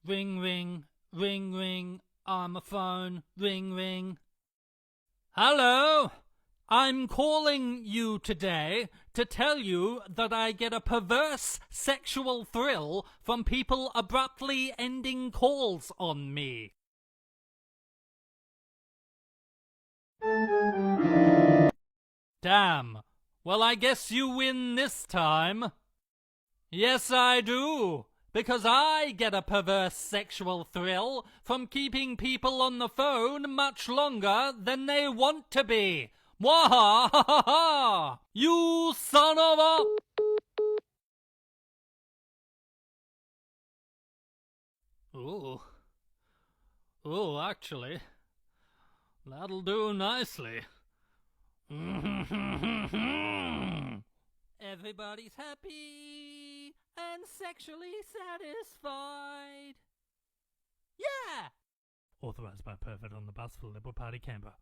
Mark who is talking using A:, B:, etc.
A: Ring, ring, ring, ring, on the phone, ring, ring. Hello! I'm calling you today to tell you that I get a perverse sexual thrill from people abruptly ending calls on me. Damn. Well, I guess you win this time. Yes, I do. Because I get a perverse sexual thrill from keeping people on the phone much longer than they want to be. Mwahaha! You son of a... Ooh. Ooh, actually, that'll do nicely. Everybody's happy and sexually satisfied. Yeah! Authorised by Perfect on the bus for Liberal Party Canberra.